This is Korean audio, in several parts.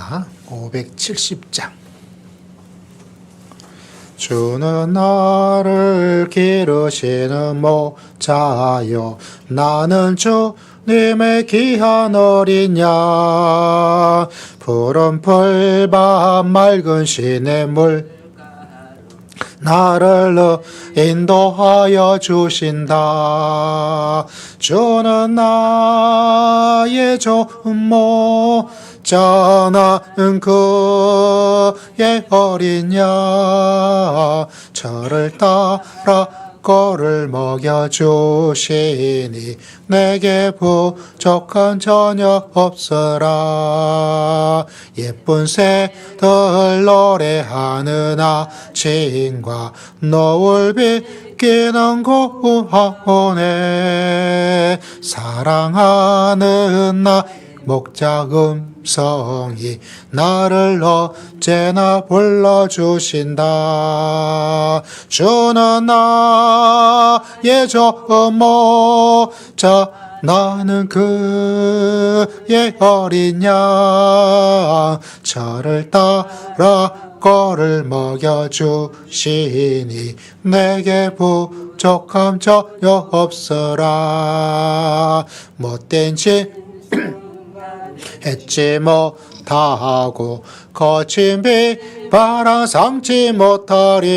에스겔입니다. 570장. 주는 나를 기르시는 목자여, 나는 주님의 귀한 어린 양. 푸른 풀밭 맑은 시냇물 나를 인도하여 주신다. 주는 나의 좋은 목자, 나는 그의 어린 양. 저를 따라 꼴을 먹여주시니 내게 부족한 전혀 없으라. 예쁜 새들 노래하는 아침과 노을 비기는 고운하오네. 사랑하는 나 목자 음성이 나를 언제나 불러주신다. 주는 나의 좋은 목자, 나는 그의 어린 양. 저를 따라 꼴을 먹여주시니 내게 부족함 전혀 없으라. 못된 짓 했지 못하고 거친 비바람 삼지 못하리.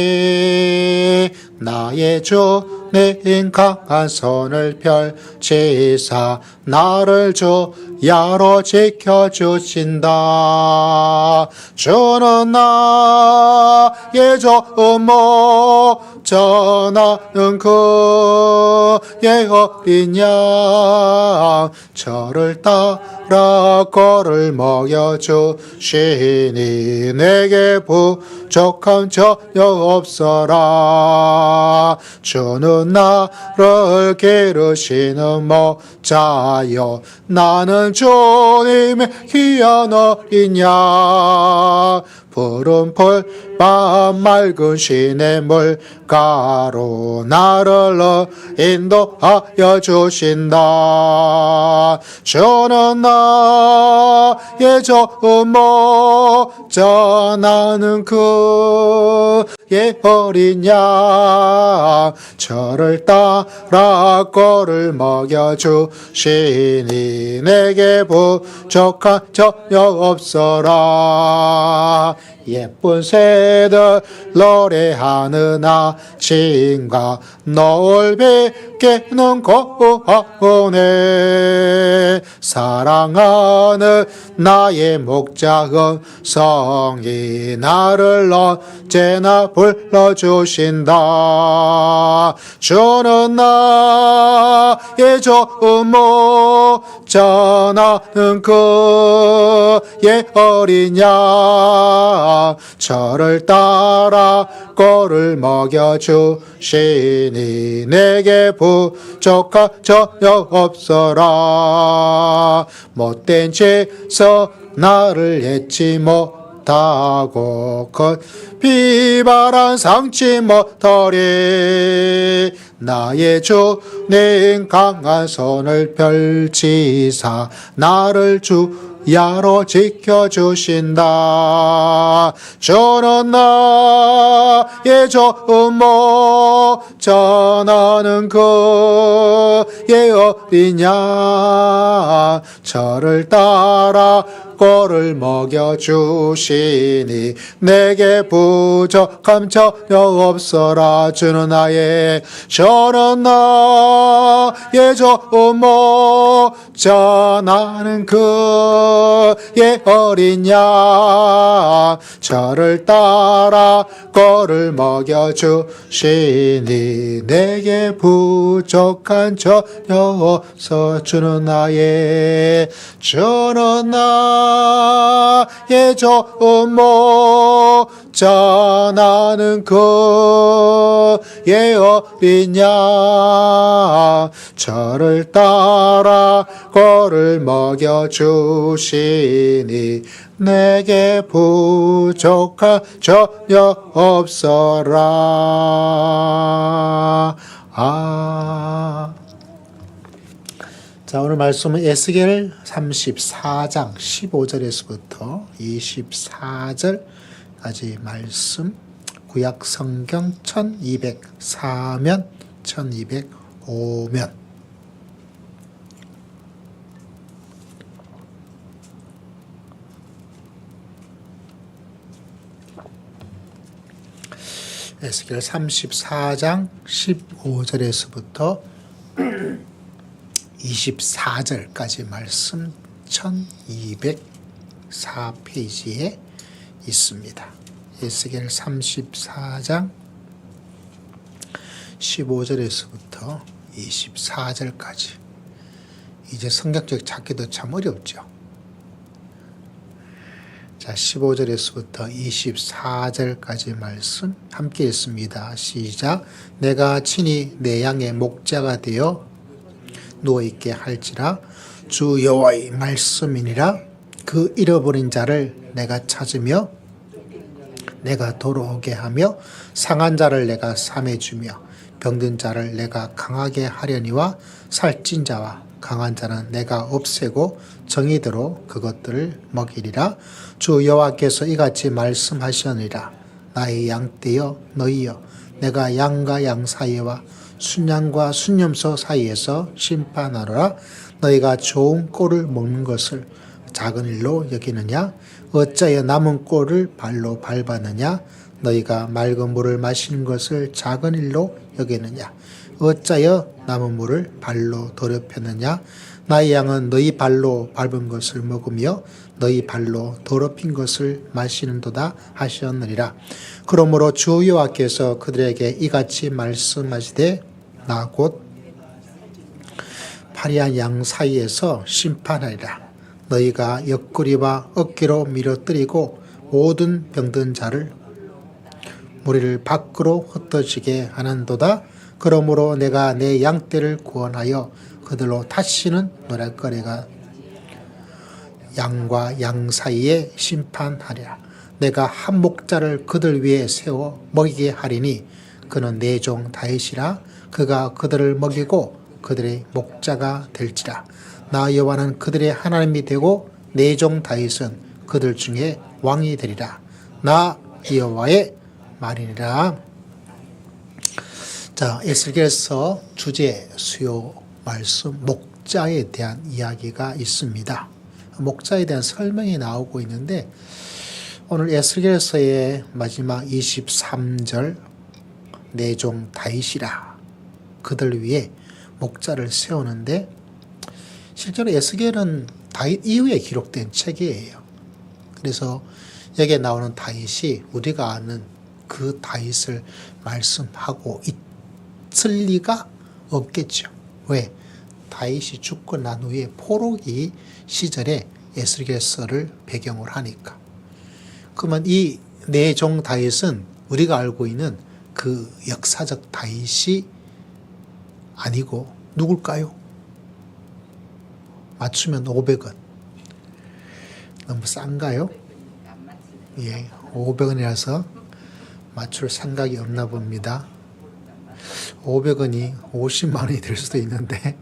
나의 주님 강한 손을 펼치사 나를 주야로 지켜주신다. 주는 나의 좋은 목자, 나는 그의 어린 양. 저를 따라 꼴을 먹여주시니 내게 부족함 전혀 없어라. 주는 나를 기르시는 목자여, 나는 주님의 귀한 어린 양. 푸른 풀밭 맑은 시냇물 가로 나를 인도하여 주신다. 주는 나의 좋은 목자, 나는 그의 어린 양. 저를 따라 꼴을 먹여주시니 내게 부족한 전혀 없어라. 예쁜 새들 노래하는 아침과 노을 비기는 고운하오네. 사랑하는 나의 목자 음성이 나를 언제나 불러주신다. 주는 나의 좋은 목자, 나는 그의 어린 양. 저를 따라 꼴을 먹여주시니 내게 부족한 전혀 없어라. 못된 짓서 나를 잊지 못하고 비바람 삼지 못하리. 나의 주님 강한 손을 펼치사 나를 주야로 지켜주신다. 주는 나의 좋은 목자, 나는 그의 어린 양. 저를 따라 꼴을 먹여주시니 내게 부족함 전혀 없어라. 주는 나의 좋은 목자, 나는 그의 어린 양. 저를 따라 꼴을 먹여주시니 내게 부족한 전혀 없어. 주는 나의 좋은 목자, 나는 그의 어린 양. 저를 따라 꼴을 먹여주시니 내게 부족한 전혀 없어라. 자, 오늘 말씀은 에스겔 34장 15절에서부터 24절까지 말씀, 구약 성경 1204면 1205면. 에스겔 34장 15절에서부터 24절까지 말씀 1204페이지에 있습니다. 에스겔 34장 15절에서부터 24절까지. 이제 성경책 찾기도 참 어렵죠. 자, 15절에서부터 24절까지 말씀 함께 읽습니다. 시작. 내가 친히 내 양의 목자가 되어 누워있게 할지라 주 여호와의 말씀이니라. 그 잃어버린 자를 내가 찾으며 내가 돌아오게 하며 상한 자를 내가 삼해주며 병든 자를 내가 강하게 하려니와 살찐 자와 강한 자는 내가 없애고 정의대로 그것들을 먹이리라. 주 여호와께서 이같이 말씀하시느니라. 나의 양떼여 너희여 내가 양과 양 사이와 순양과 순염소 사이에서 심판하노라. 너희가 좋은 꼴을 먹는 것을 작은 일로 여기느냐? 어찌하여 남은 꼴을 발로 밟았느냐? 너희가 맑은 물을 마시는 것을 작은 일로 여기느냐? 어찌하여 남은 물을 발로 더럽혔느냐? 나의 양은 너희 발로 밟은 것을 먹으며 너희 발로 더럽힌 것을 마시는도다 하셨느니라. 그러므로 주 여호와께서 그들에게 이같이 말씀하시되 나 곧 파리한 양 사이에서 심판하리라. 너희가 옆구리와 어깨로 밀어뜨리고 모든 병든 자를 무리를 밖으로 흩어지게 하는도다. 그러므로 내가 내 양떼를 구원하여 그들로 다시는 노랫거리가 양과 양 사이에 심판하리라. 내가 한 목자를 그들 위에 세워 먹이게 하리니 그는 내 종 다윗이라. 그가 그들을 먹이고 그들의 목자가 될지라. 나 여호와는 그들의 하나님이 되고 내 종 다윗은 그들 중에 왕이 되리라. 나 여호와의 말이니라. 자, 에스겔서 주제 수요 말씀 목자에 대한 이야기가 있습니다. 목자에 대한 설명이 나오고 있는데 오늘 에스겔서의 마지막 23절 내 종 다윗이라 그들 위해 목자를 세우는데 실제로 에스겔은 다윗 이후에 기록된 책이에요. 그래서 여기에 나오는 다윗이 우리가 아는 그 다윗을 말씀하고 있을 리가 없겠죠. 왜? 다윗이 죽고 난 후에 포로기 시절에 에스겔서를 배경으로 하니까. 그러면 이 내 종 다윗은 우리가 알고 있는 그 역사적 다윗이 아니고 누굴까요? 맞추면 500원. 너무 싼가요? 예, 500원이라서 맞출 생각이 없나 봅니다. 500원이 50만 원이 될 수도 있는데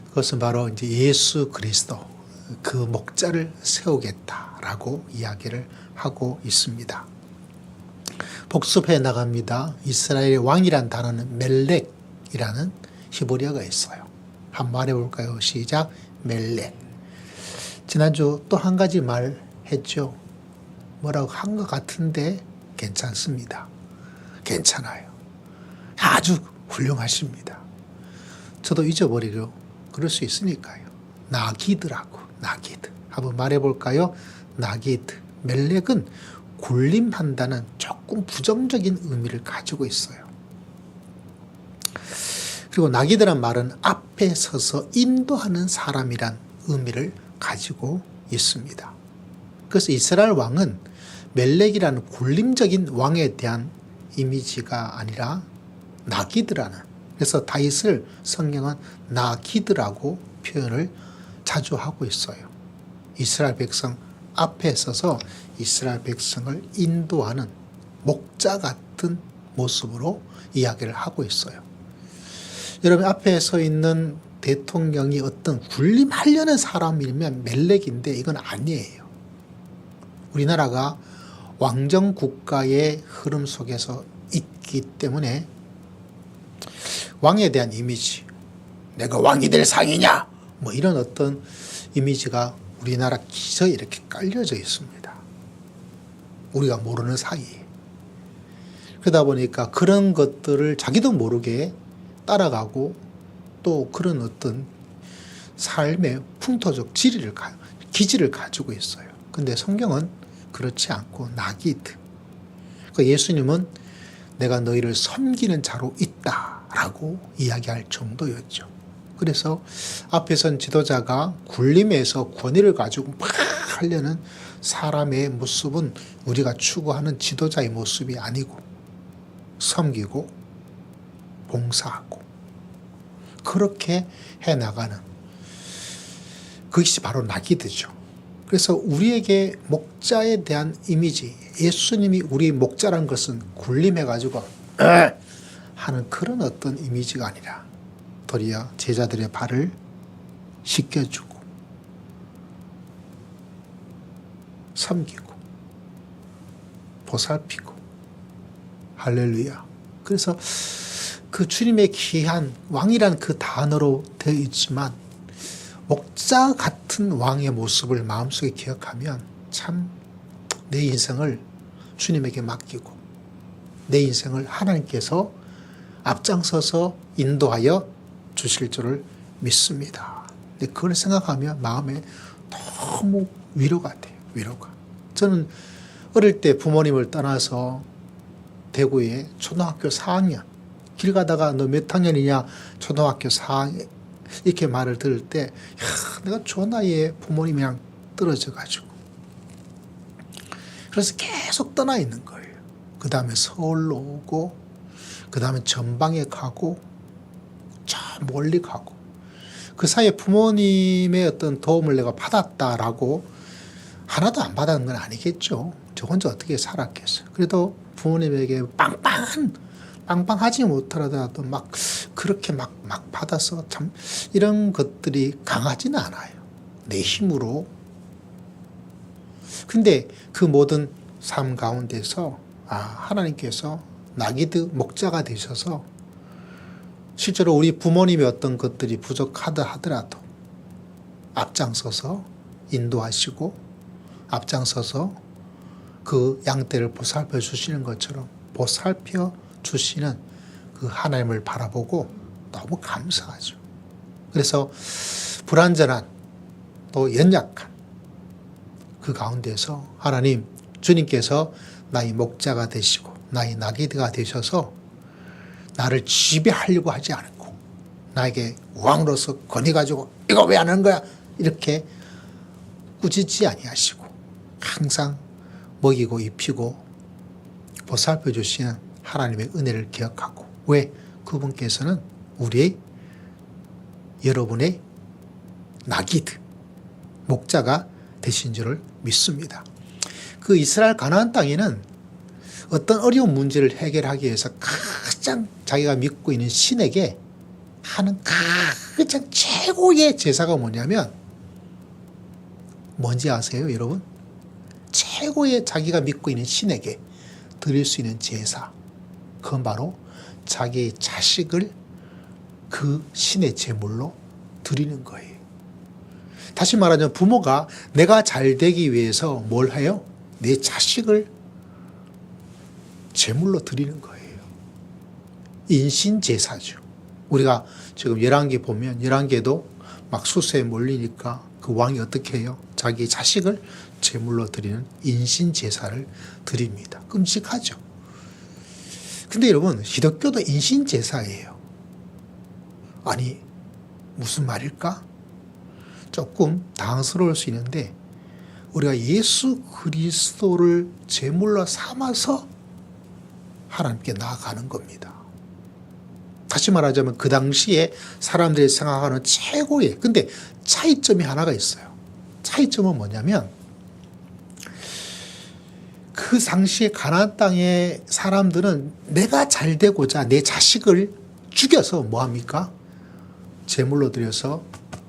그것은 바로 이제 예수 그리스도 그 목자를 세우겠다라고 이야기를 하고 있습니다. 복습해 나갑니다. 이스라엘의 왕이란 단어는 멜렉이라는 히브리어가 있어요. 한번 말해볼까요? 시작. 멜렉. 지난주 또 한 가지 말 했죠. 뭐라고 한 것 같은데 괜찮습니다. 괜찮아요. 아주 훌륭하십니다. 저도 잊어버리려 그럴 수 있으니까요. 나기드라고. 나기드. 한번 말해볼까요? 나기드. 멜렉은 군림한다는 조금 부정적인 의미를 가지고 있어요. 그리고 나기드란 말은 앞에 서서 인도하는 사람이란 의미를 가지고 있습니다. 그래서 이스라엘 왕은 멜렉이라는 군림적인 왕에 대한 이미지가 아니라 나기드라는, 그래서 다윗을 성경은 나기드라고 표현을 자주 하고 있어요. 이스라엘 백성 앞에 서서 이스라엘 백성을 인도하는 목자 같은 모습으로 이야기를 하고 있어요. 여러분 앞에 서 있는 대통령이 어떤 군림하려는 사람이면 멜렉인데 이건 아니에요. 우리나라가 왕정 국가의 흐름 속에서 있기 때문에 왕에 대한 이미지, 내가 왕이 될 상이냐, 뭐 이런 어떤 이미지가 우리나라 기저에 이렇게 깔려져 있습니다. 우리가 모르는 사이에. 그러다 보니까 그런 것들을 자기도 모르게 따라가고 또 그런 어떤 삶의 풍토적 기질을 가지고 있어요. 근데 성경은 그렇지 않고 나기드. 그러니까 예수님은 내가 너희를 섬기는 자로 있다라고 이야기할 정도였죠. 그래서 앞에 선 지도자가 군림에서 권위를 가지고 막 하려는 사람의 모습은 우리가 추구하는 지도자의 모습이 아니고 섬기고 봉사하고 그렇게 해나가는 그것이 바로 나기드죠. 그래서 우리에게 목자에 대한 이미지, 예수님이 우리 목자란 것은 군림해가지고 하는 그런 어떤 이미지가 아니라 도리어 제자들의 발을 씻겨주고 섬기고 보살피고 할렐루야. 그래서 그 주님의 귀한 왕이란 그 단어로 되어 있지만 목자 같은 왕의 모습을 마음속에 기억하면 참 내 인생을 주님에게 맡기고 내 인생을 하나님께서 앞장서서 인도하여 주실 줄을 믿습니다. 근데 그걸 생각하면 마음에 너무 위로가 돼요. 위로가. 저는 어릴 때 부모님을 떠나서 대구에 초등학교 4학년 길 가다가 너 몇 학년이냐 초등학교 4학년 이렇게 말을 들을 때 내가 좋은 나이에 부모님이랑 떨어져 가지고 그래서 계속 떠나 있는 거예요. 그 다음에 서울로 오고 그 다음에 전방에 가고 저 멀리 가고 그 사이에 부모님의 어떤 도움을 내가 받았다라고 하나도 안 받은 건 아니겠죠. 저 혼자 어떻게 살았겠어요. 그래도 부모님에게 빵빵하지 못하더라도 막 그렇게 막 받아서 참 이런 것들이 강하지는 않아요. 내 힘으로. 근데 그 모든 삶 가운데서 하나님께서 나기드 목자가 되셔서 실제로 우리 부모님의 어떤 것들이 부족하다 하더라도 앞장서서 인도하시고 앞장서서 그 양떼를 보살펴 주시는 것처럼 보살펴 주시는 그 하나님을 바라보고 너무 감사하죠. 그래서 불완전한 또 연약한 그 가운데서 하나님 주님께서 나의 목자가 되시고 나의 나기드가 되셔서 나를 지배하려고 하지 않고 나에게 왕으로서 권위 가지고 이거 왜 안 하는 거야 이렇게 꾸짖지 아니하시고 항상 먹이고 입히고 보살펴 주시는 하나님의 은혜를 기억하고 왜 그분께서는 우리의 여러분의 나기드 목자가 되신 줄을 믿습니다. 그 이스라엘 가나안 땅에는 어떤 어려운 문제를 해결하기 위해서 가장 자기가 믿고 있는 신에게 하는 가장 최고의 제사가 뭐냐면 뭔지 아세요, 여러분? 최고의 자기가 믿고 있는 신에게 드릴 수 있는 제사, 그건 바로 자기의 자식을 그 신의 제물로 드리는 거예요. 다시 말하자면 부모가 내가 잘 되기 위해서 뭘 해요? 내 자식을 제물로 드리는 거예요. 인신제사죠. 우리가 지금 열왕기 보면 열왕기에도 막 수세에 몰리니까 그 왕이 어떻게 해요? 자기 자식을 제물로 드리는 인신제사를 드립니다. 끔찍하죠. 근데 여러분 기독교도 인신제사예요. 아니 무슨 말일까? 조금 당황스러울 수 있는데 우리가 예수 그리스도를 제물로 삼아서 하나님께 나아가는 겁니다. 다시 말하자면 그 당시에 사람들이 생각하는 최고의 근데 차이점이 하나가 있어요. 차이점은 뭐냐면 그 당시에 가나안 땅의 사람들은 내가 잘 되고자 내 자식을 죽여서 뭐합니까? 제물로 드려서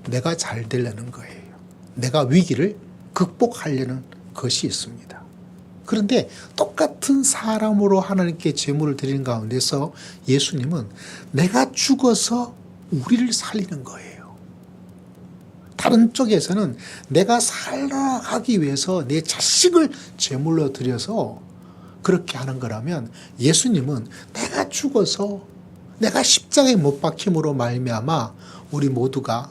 내가 잘 되려는 거예요. 내가 위기를 극복하려는 것이 있습니다. 그런데 똑같은 사람으로 하나님께 제물을 드리는 가운데서 예수님은 내가 죽어서 우리를 살리는 거예요. 다른 쪽에서는 내가 살아가기 위해서 내 자식을 제물로 드려서 그렇게 하는 거라면 예수님은 내가 죽어서 내가 십자가에 못 박힘으로 말미암아 우리 모두가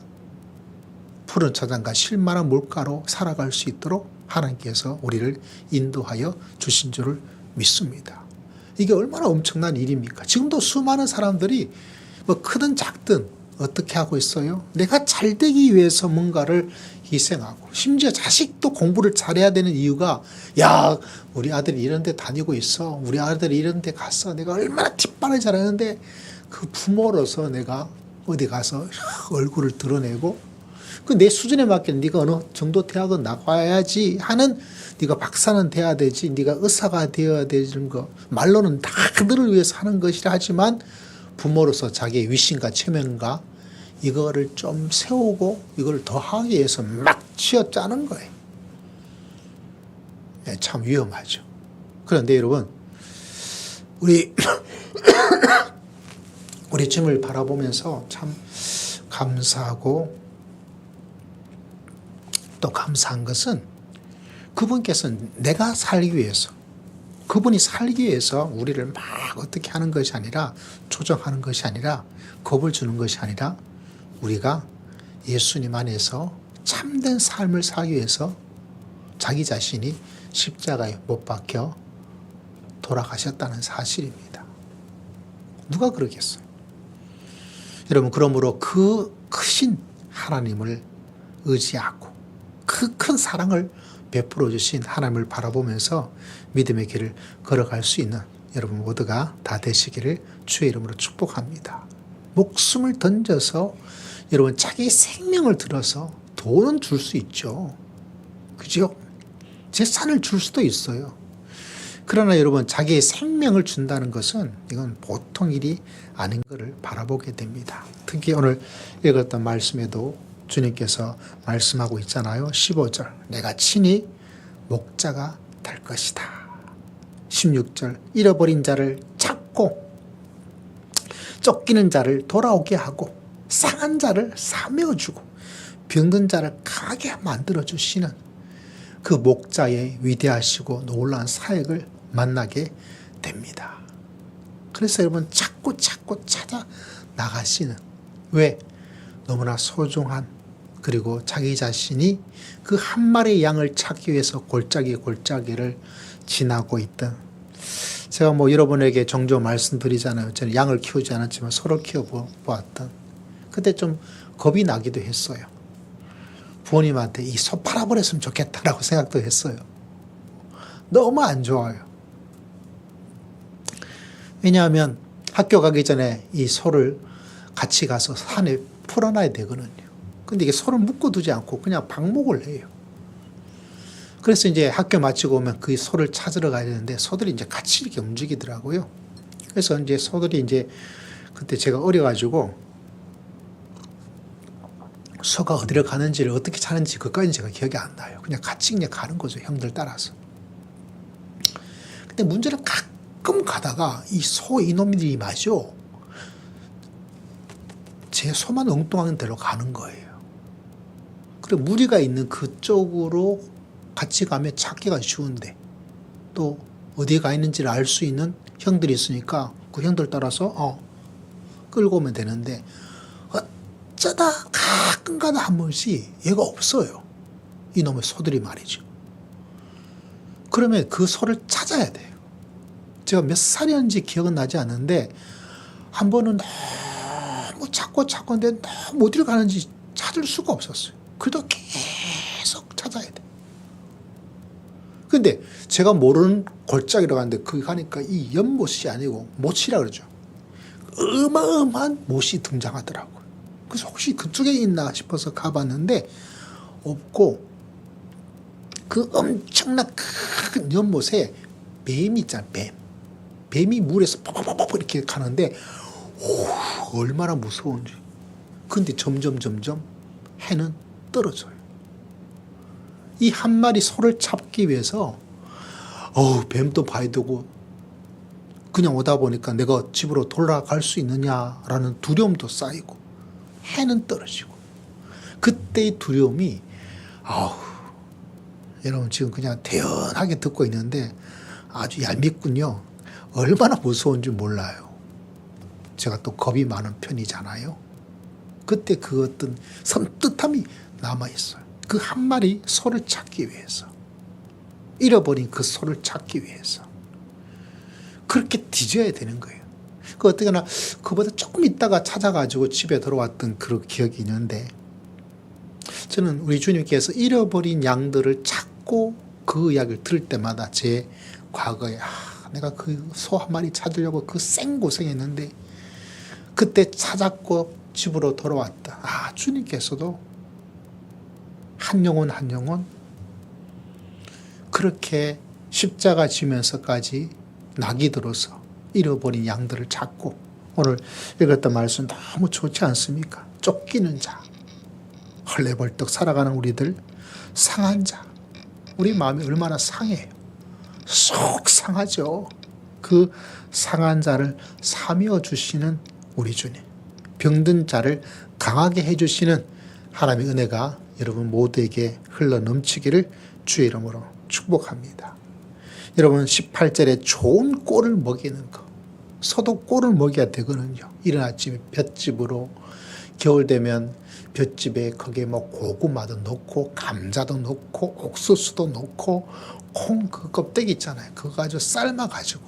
푸른 초장과 실만한 물가로 살아갈 수 있도록 하나님께서 우리를 인도하여 주신 줄을 믿습니다. 이게 얼마나 엄청난 일입니까? 지금도 수많은 사람들이 뭐 크든 작든 어떻게 하고 있어요? 내가 잘 되기 위해서 뭔가를 희생하고, 심지어 자식도 공부를 잘해야 되는 이유가, 야, 우리 아들이 이런 데 다니고 있어. 우리 아들이 이런 데 갔어. 내가 얼마나 뒷바라지 잘하는데 그 부모로서 내가 어디 가서 얼굴을 드러내고, 그 내 수준에 맞게 네가 어느 정도 대학은 나가야지 하는, 네가 박사는 돼야 되지, 네가 의사가 되어야 되는 거, 말로는 다 그들을 위해서 하는 것이라 하지만 부모로서 자기의 위신과 체면과 이거를 좀 세우고 이걸 더하기 위해서 막 쥐어짜는 거예요. 참 위험하죠. 그런데 여러분, 우리 주님을 바라보면서 참 감사하고, 또 감사한 것은 그분께서는 내가 살기 위해서, 그분이 살기 위해서 우리를 막 어떻게 하는 것이 아니라, 조정하는 것이 아니라, 겁을 주는 것이 아니라, 우리가 예수님 안에서 참된 삶을 살기 위해서 자기 자신이 십자가에 못 박혀 돌아가셨다는 사실입니다. 누가 그러겠어요? 여러분, 그러므로 그 크신 하나님을 의지하고 그 큰 사랑을 베풀어 주신 하나님을 바라보면서 믿음의 길을 걸어갈 수 있는 여러분 모두가 다 되시기를 주의 이름으로 축복합니다. 목숨을 던져서 여러분 자기 생명을 들어서 돈은 줄 수 있죠. 그죠? 재산을 줄 수도 있어요. 그러나 여러분 자기의 생명을 준다는 것은 이건 보통 일이 아닌 것을 바라보게 됩니다. 특히 오늘 읽었던 말씀에도 주님께서 말씀하고 있잖아요. 15절, 내가 친히 목자가 될 것이다. 16절, 잃어버린 자를 찾고 쫓기는 자를 돌아오게 하고 상한 자를 사매어주고 병든 자를 강하게 만들어주시는 그 목자의 위대하시고 놀라운 사역을 만나게 됩니다. 그래서 여러분 자꾸 찾아 나가시는, 왜? 너무나 소중한, 그리고 자기 자신이 그 한 마리의 양을 찾기 위해서 골짜기를 지나고 있던, 제가 뭐 여러분에게 종종 말씀드리잖아요. 저는 양을 키우지 않았지만 소를 키워보았던, 그때 좀 겁이 나기도 했어요. 부모님한테 이 소 팔아버렸으면 좋겠다라고 생각도 했어요. 너무 안 좋아요. 왜냐하면 학교 가기 전에 이 소를 같이 가서 산에 풀어놔야 되거든요. 근데 이게 소를 묶어두지 않고 그냥 방목을 해요. 그래서 이제 학교 마치고 오면 그 소를 찾으러 가야 되는데 소들이 이제 같이 이렇게 움직이더라고요. 그래서 이제 소들이 이제 그때 제가 어려가지고 소가 어디를 가는지를 어떻게 찾는지 그까지는 제가 기억이 안 나요. 그냥 같이 그냥 가는 거죠. 형들 따라서. 근데 문제는 가끔 가다가 이 소 이놈들이 마죠. 제 소만 엉뚱한 데로 가는 거예요. 그리고 무리가 있는 그쪽으로 같이 가면 찾기가 쉬운데 또 어디에 가 있는지를 알 수 있는 형들이 있으니까 그 형들 따라서 끌고 오면 되는데 어쩌다 가끔가다 한 번씩 얘가 없어요. 이놈의 소들이 말이죠. 그러면 그 소를 찾아야 돼요. 제가 몇 살이었는지 기억은 나지 않는데 한 번은 너무 찾고 근데 너무 어디를 가는지 찾을 수가 없었어요. 그래도 계속 찾아야 돼. 근데 제가 모르는 골짜기로 갔는데 거기 가니까 이 연못이 아니고 못이라 그러죠. 어마어마한 못이 등장하더라고요. 그래서 혹시 그쪽에 있나 싶어서 가봤는데 없고, 그 엄청난 큰 연못에 뱀이 있잖아요. 뱀이 물에서 퍽퍽퍽 이렇게 가는데 얼마나 무서운지. 근데 점점 해는 떨어져요. 이 한 마리 소를 잡기 위해서 뱀도 봐야 되고 그냥 오다 보니까 내가 집으로 돌아갈 수 있느냐라는 두려움도 쌓이고 해는 떨어지고 그때의 두려움이 여러분 지금 그냥 태연하게 듣고 있는데 아주 얄밉군요. 얼마나 무서운지 몰라요. 제가 또 겁이 많은 편이잖아요. 그때 그 어떤 섬뜩함이 남아있어요. 그 한 마리 소를 찾기 위해서. 잃어버린 그 소를 찾기 위해서. 그렇게 뒤져야 되는 거예요. 그 어떻게나 그보다 조금 있다가 찾아가지고 집에 돌아왔던 그런 기억이 있는데 저는 우리 주님께서 잃어버린 양들을 찾고 그 이야기를 들을 때마다 제 과거에 내가 그 소 한 마리 찾으려고 그 생고생했는데 그때 찾았고 집으로 돌아왔다. 주님께서도 한 영혼 한 영혼 그렇게 십자가 지면서까지 낙이 들어서 잃어버린 양들을 찾고 오늘 읽었던 말씀 너무 좋지 않습니까? 쫓기는 자, 헐레벌떡 살아가는 우리들, 상한 자, 우리 마음이 얼마나 상해요. 속 상하죠. 그 상한 자를 사미어 주시는 우리 주님, 병든 자를 강하게 해주시는 하나님의 은혜가 여러분 모두에게 흘러 넘치기를 주의 이름으로 축복합니다. 여러분 18절에 좋은 꼴을 먹이는 것, 소도 꼴을 먹여야 되거든요. 이른 아침에 볏짚으로 겨울 되면 볏짚에 거기에 뭐 고구마도 넣고 감자도 넣고 옥수수도 넣고 콩 그 껍데기 있잖아요. 그거 가지고 삶아가지고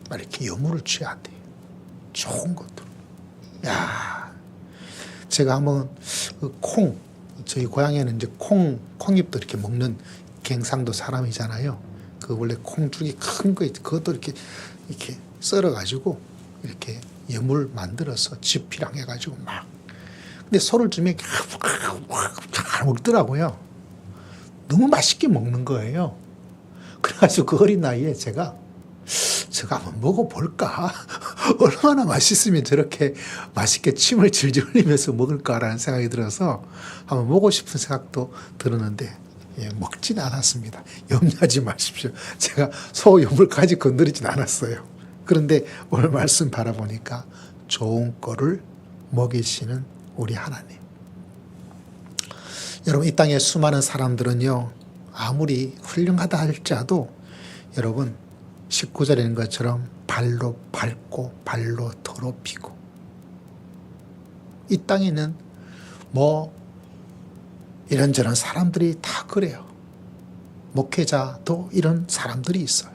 막 이렇게 여물을 취해야 돼요. 좋은 것들. 제가 한번 그 콩, 저희 고향에는 이제 콩잎도 이렇게 먹는 갱상도 사람이잖아요. 그 원래 콩죽이 큰 거, 그것도 이렇게 썰어가지고 이렇게 여물 만들어서 지피랑 해가지고 막. 근데 소를 주면 잘 먹더라고요. 너무 맛있게 먹는 거예요. 그래가지고 그 어린 나이에 제가 한번 먹어볼까? 얼마나 맛있으면 저렇게 맛있게 침을 질질 흘리면서 먹을까라는 생각이 들어서 한번 먹고 싶은 생각도 들었는데 먹진 않았습니다. 염려하지 마십시오. 제가 소 여물까지 건드리진 않았어요. 그런데 오늘 말씀 바라보니까 좋은 거를 먹이시는 우리 하나님. 여러분 이 땅에 수많은 사람들은요. 아무리 훌륭하다 할지라도 여러분 19절에 있는 것처럼 발로 밟고 발로 더럽히고 이 땅에는 뭐 이런저런 사람들이 다 그래요. 목회자도 이런 사람들이 있어요.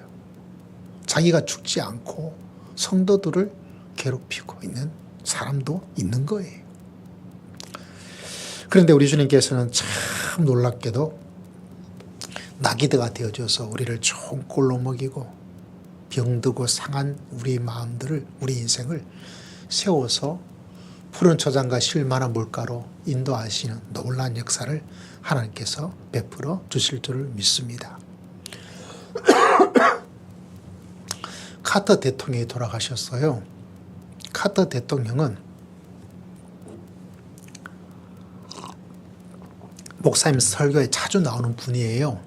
자기가 죽지 않고 성도들을 괴롭히고 있는 사람도 있는 거예요. 그런데 우리 주님께서는 참 놀랍게도 나기드가 되어줘서 우리를 좋은 꼴로 먹이고 병들고 상한 우리 마음들을, 우리 인생을 세워서 푸른 초장과 실만한 물가로 인도하시는 놀라운 역사를 하나님께서 베풀어 주실 줄을 믿습니다. 카터 대통령이 돌아가셨어요. 카터 대통령은 목사님 설교에 자주 나오는 분이에요.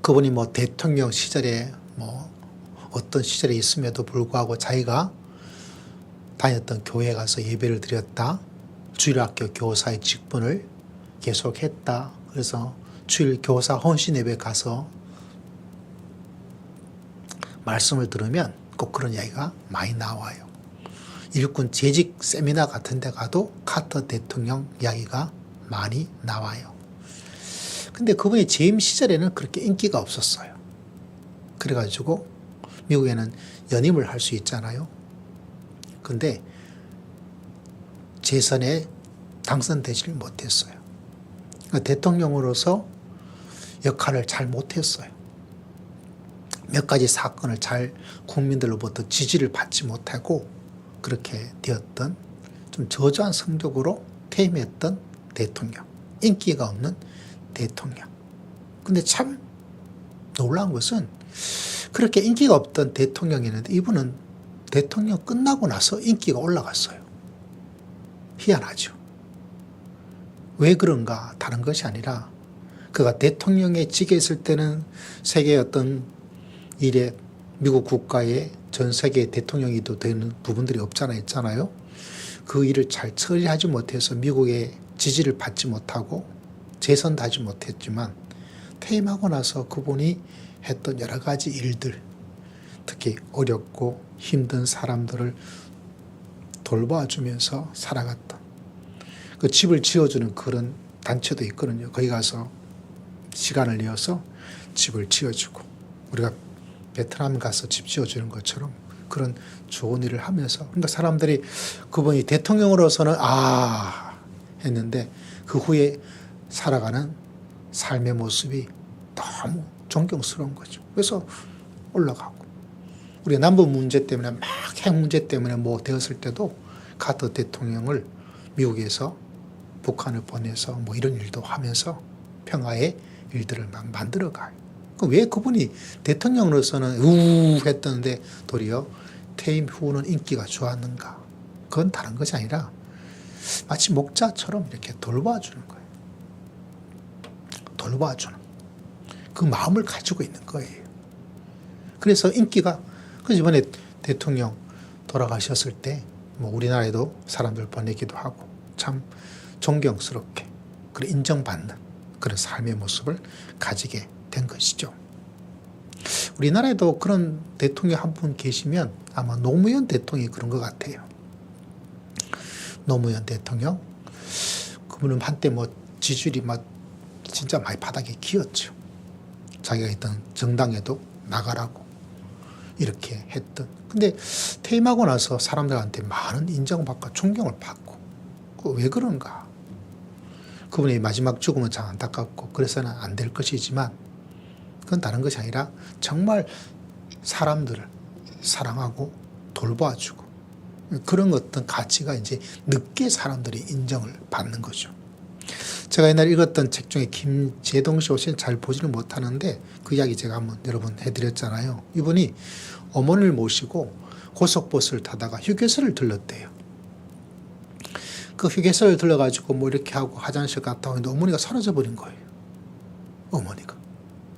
그분이 뭐 대통령 시절에 뭐 어떤 시절에 있음에도 불구하고 자기가 다녔던 교회에 가서 예배를 드렸다. 주일학교 교사의 직분을 계속했다. 그래서 주일 교사 헌신 예배 가서 말씀을 들으면 꼭 그런 이야기가 많이 나와요. 일꾼 재직 세미나 같은 데 가도 카터 대통령 이야기가 많이 나와요. 근데 그분이 재임 시절에는 그렇게 인기가 없었어요. 그래가지고 미국에는 연임을 할 수 있잖아요. 근데 재선에 당선되지를 못했어요. 그러니까 대통령으로서 역할을 잘 못했어요. 몇 가지 사건을 잘 국민들로부터 지지를 받지 못하고 그렇게 되었던 좀 저조한 성적으로 퇴임했던 대통령, 인기가 없는 대통령. 근데 참 놀라운 것은 그렇게 인기가 없던 대통령이었는데 이분은 대통령 끝나고 나서 인기가 올라갔어요. 희한하죠. 왜 그런가? 다른 것이 아니라 그가 대통령에 직에 있을 때는 세계의 어떤 일에 미국 국가의 전 세계 대통령이 되는 부분들이 없잖아요. 그 일을 잘 처리하지 못해서 미국의 지지를 받지 못하고 재선도 하지 못했지만 퇴임하고 나서 그분이 했던 여러 가지 일들, 특히 어렵고 힘든 사람들을 돌봐주면서 살아갔던 그 집을 지어주는 그런 단체도 있거든요. 거기 가서 시간을 내어서 집을 지어주고 우리가 베트남 가서 집 지어주는 것처럼 그런 좋은 일을 하면서 그러니까 사람들이 그분이 대통령으로서는 했는데 그 후에 살아가는 삶의 모습이 너무 존경스러운 거죠. 그래서 올라가고 우리 남북 문제 때문에 막 핵 문제 때문에 뭐 되었을 때도 카터 대통령을 미국에서 북한을 보내서 뭐 이런 일도 하면서 평화의 일들을 막 만들어가요. 왜 그분이 대통령으로서는 했던데 도리어 퇴임 후는 인기가 좋았는가? 그건 다른 것이 아니라 마치 목자처럼 이렇게 돌봐주는 거예요. 돌봐주는 그 마음을 가지고 있는 거예요. 그래서 인기가 그래서 이번에 대통령 돌아가셨을 때 뭐 우리나라에도 사람들 보내기도 하고 참 존경스럽게 그런 인정받는 그런 삶의 모습을 가지게 된 것이죠. 우리나라에도 그런 대통령 한 분 계시면 아마 노무현 대통령이 그런 것 같아요. 노무현 대통령 그분은 한때 뭐 지지율이 막 진짜 많이 바닥에 기었죠. 자기가 있던 정당에도 나가라고 이렇게 했던. 근데 퇴임하고 나서 사람들한테 많은 인정받고 존경을 받고 왜 그런가? 그분의 마지막 죽음은 참 안타깝고 그래서는 안 될 것이지만 그건 다른 것이 아니라 정말 사람들을 사랑하고 돌봐주고 그런 어떤 가치가 이제 늦게 사람들이 인정을 받는 거죠. 제가 옛날에 읽었던 책 중에 김재동 씨 옷을 잘 보지는 못하는데 그 이야기 제가 한번 여러 번 해드렸잖아요. 이분이 어머니를 모시고 고속버스를 타다가 휴게소를 들렀대요. 그 휴게소를 들러가지고 뭐 이렇게 하고 화장실 갔다 오는데 어머니가 사라져 버린 거예요. 어머니가.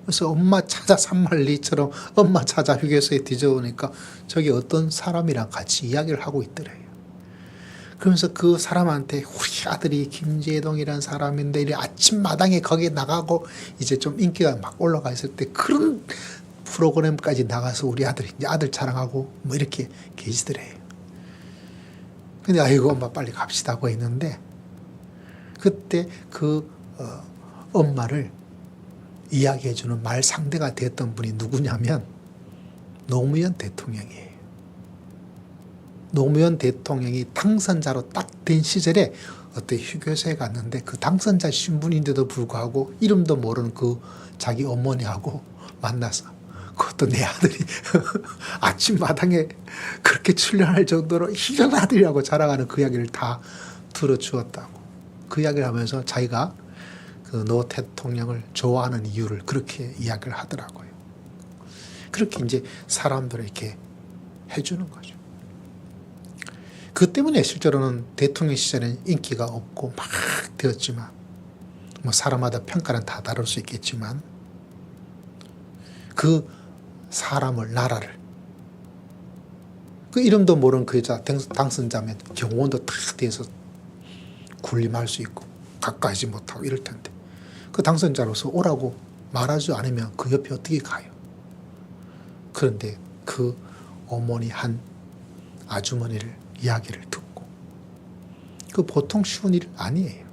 그래서 엄마 찾아 산말리처럼 엄마 찾아 휴게소에 뒤져오니까 저기 어떤 사람이랑 같이 이야기를 하고 있더래요. 그러면서 그 사람한테 우리 아들이 김재동이라는 사람인데 이래 아침마당에 거기에 나가고 이제 좀 인기가 막 올라가 있을 때 그런 프로그램까지 나가서 우리 아들이 이제 아들 자랑하고 뭐 이렇게 계시더래요. 근데 아이고 엄마 빨리 갑시다 하고 있는데 그때 그 엄마를 이야기해주는 말 상대가 됐던 분이 누구냐면 노무현 대통령이에요. 노무현 대통령이 당선자로 딱 된 시절에 어떤 휴게소에 갔는데 그 당선자 신분인데도 불구하고 이름도 모르는 그 자기 어머니하고 만나서 그것도 내 아들이 아침마당에 그렇게 출연할 정도로 이런 아들이라고 자랑하는 그 이야기를 다 들어주었다고. 그 이야기를 하면서 자기가 그 노 대통령을 좋아하는 이유를 그렇게 이야기를 하더라고요. 그렇게 이제 사람들을 이렇게 해주는 거죠. 그 때문에 실제로는 대통령 시절에는 인기가 없고 막 되었지만 뭐 사람마다 평가는 다 다를 수 있겠지만 그 사람을 나라를 그 이름도 모르는 그 여자 당선자면 경호원도 다 돼서 군림할 수 있고 가까이지 못하고 이럴 텐데 그 당선자로서 오라고 말하지 않으면 그 옆에 어떻게 가요? 그런데 그 어머니 한 아주머니를 이야기를 듣고 그 보통 쉬운 일 아니에요.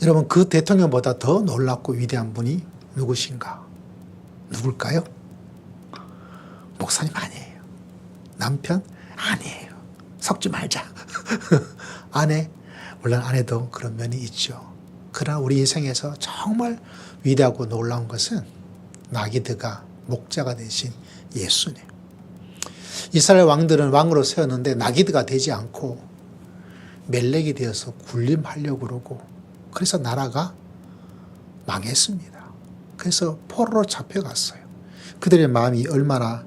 여러분 그 대통령보다 더 놀랍고 위대한 분이 누구신가? 누굴까요? 목사님 아니에요. 남편 아니에요. 섞지 말자. 아내 물론 아내도 그런 면이 있죠. 그러나 우리 인생에서 정말 위대하고 놀라운 것은 나기드가 목자가 되신 예수님. 이스라엘 왕들은 왕으로 세웠는데 나기드가 되지 않고 멜렉이 되어서 군림하려고 그러고 그래서 나라가 망했습니다. 그래서 포로로 잡혀갔어요. 그들의 마음이 얼마나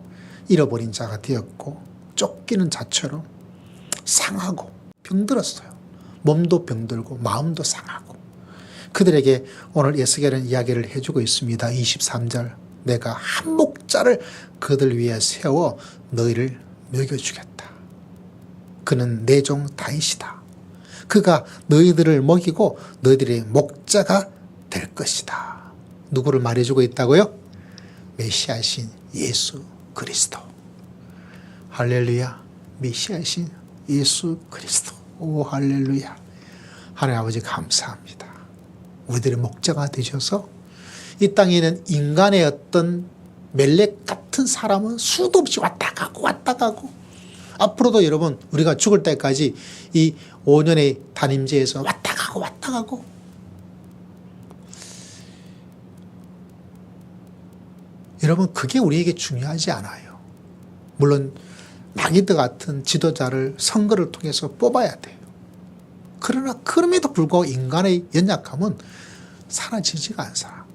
잃어버린 자가 되었고 쫓기는 자처럼 상하고 병들었어요. 몸도 병들고 마음도 상하고 그들에게 오늘 에스겔은 이야기를 해주고 있습니다. 23절 내가 한 목자를 그들 위에 세워 너희를 먹여주겠다. 그는 내 종 다윗이다. 그가 너희들을 먹이고 너희들의 목자가 될 것이다. 누구를 말해주고 있다고요? 메시아신 예수 그리스도. 할렐루야. 메시아신 예수 그리스도. 오 할렐루야. 하나님 아버지 감사합니다. 우리들의 목자가 되셔서 이 땅에 있는 인간의 어떤 멜렉 같은 사람은 수도 없이 왔다 가고 앞으로도 여러분 우리가 죽을 때까지 이 5년의 단임제에서 왔다 가고 여러분 그게 우리에게 중요하지 않아요. 물론 다윗 같은 지도자를 선거를 통해서 뽑아야 돼요. 그러나 그럼에도 불구하고 인간의 연약함은 사라지지가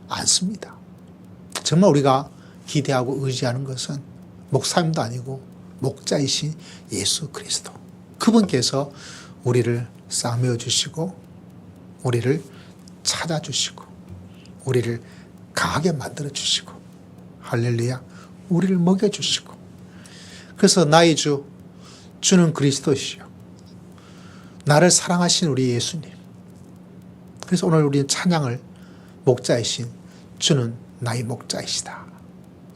않습니다. 정말 우리가 기대하고 의지하는 것은 목사님도 아니고 목자이신 예수 그리스도. 그분께서 우리를 싸매어 주시고 우리를 찾아주시고 우리를 강하게 만들어 주시고 할렐루야 우리를 먹여주시고 그래서 나의 주는 그리스도시요 나를 사랑하신 우리 예수님. 그래서 오늘 우리는 찬양을 목자이신 주는 나의 목자이시다.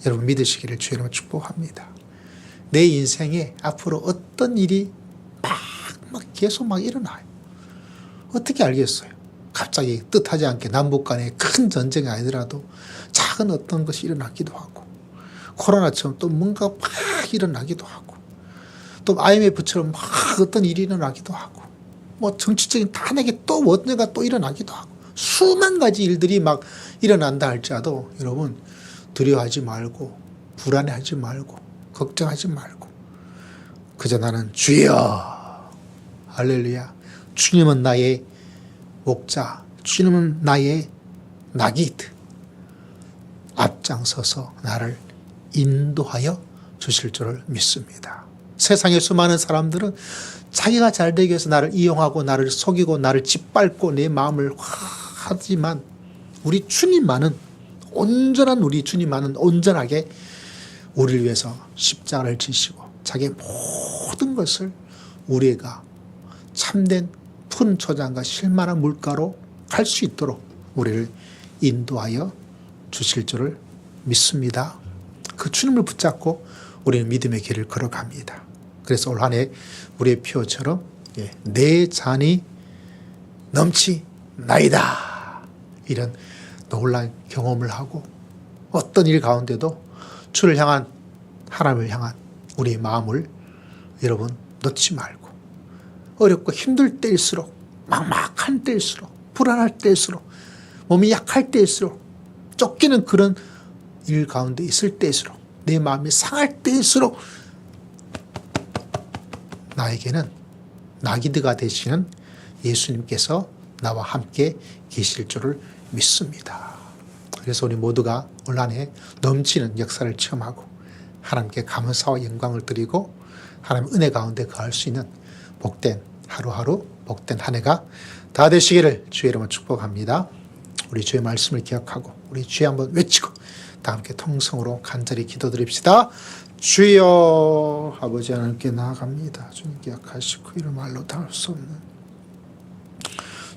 여러분 믿으시기를 주의 이름으로 축복합니다. 내 인생에 앞으로 어떤 일이 막 계속 일어나요. 어떻게 알겠어요? 갑자기 뜻하지 않게 남북 간의 큰 전쟁이 아니더라도 작은 어떤 것이 일어나기도 하고 코로나처럼 또 뭔가 막 일어나기도 하고 또 IMF처럼 막 어떤 일이 일어나기도 하고 뭐 정치적인 탄핵이 또 뭔가 또 일어나기도 하고 수만 가지 일들이 막 일어난다 할지라도 여러분 두려워하지 말고 불안해하지 말고 걱정하지 말고 그저 나는 주여 할렐루야 주님은 나의 목자 주님은 나의 나귀드 앞장서서 나를 인도하여 주실 줄을 믿습니다. 세상의 수많은 사람들은 자기가 잘 되기 위해서 나를 이용하고 나를 속이고 나를 짓밟고 내 마음을 하지만 우리 주님만은 온전한 우리 주님만은 온전하게 우리를 위해서 십자가를 지시고 자기의 모든 것을 우리가 참된 푸른 초장과 실만한 물가로 갈 수 있도록 우리를 인도하여 주실 줄을 믿습니다. 그 주님을 붙잡고 우리는 믿음의 길을 걸어갑니다. 그래서 올 한 해 우리의 표처럼 내 잔이 넘치나이다. 이런 놀라운 경험을 하고 어떤 일 가운데도 주를 향한 하나님을 향한 우리의 마음을 여러분 놓지 말고 어렵고 힘들 때일수록 막막한 때일수록 불안할 때일수록 몸이 약할 때일수록 쫓기는 그런 일 가운데 있을 때일수록 내 마음이 상할 때일수록 나에게는 나기드가 되시는 예수님께서 나와 함께 계실 줄을 믿습니다. 그래서 우리 모두가 올 한 해 넘치는 역사를 체험하고 하나님께 감사와 영광을 드리고 하나님 은혜 가운데 거할 수 있는 복된 하루하루 복된 한 해가 다 되시기를 주의 이름으로 축복합니다. 우리 주의 말씀을 기억하고 우리 주의 한번 외치고 다 함께 통성으로 간절히 기도드립시다. 주여 아버지 하나님께 나아갑니다. 주님 기억하시고 이런 말로 다 할 수 없는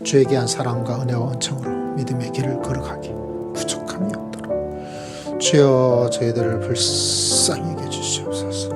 주에게 한 사랑과 은혜와 은총으로 믿음의 길을 걸어가기 부족함이 없도록 주여 저희들을 불쌍히 여겨 주시옵소서.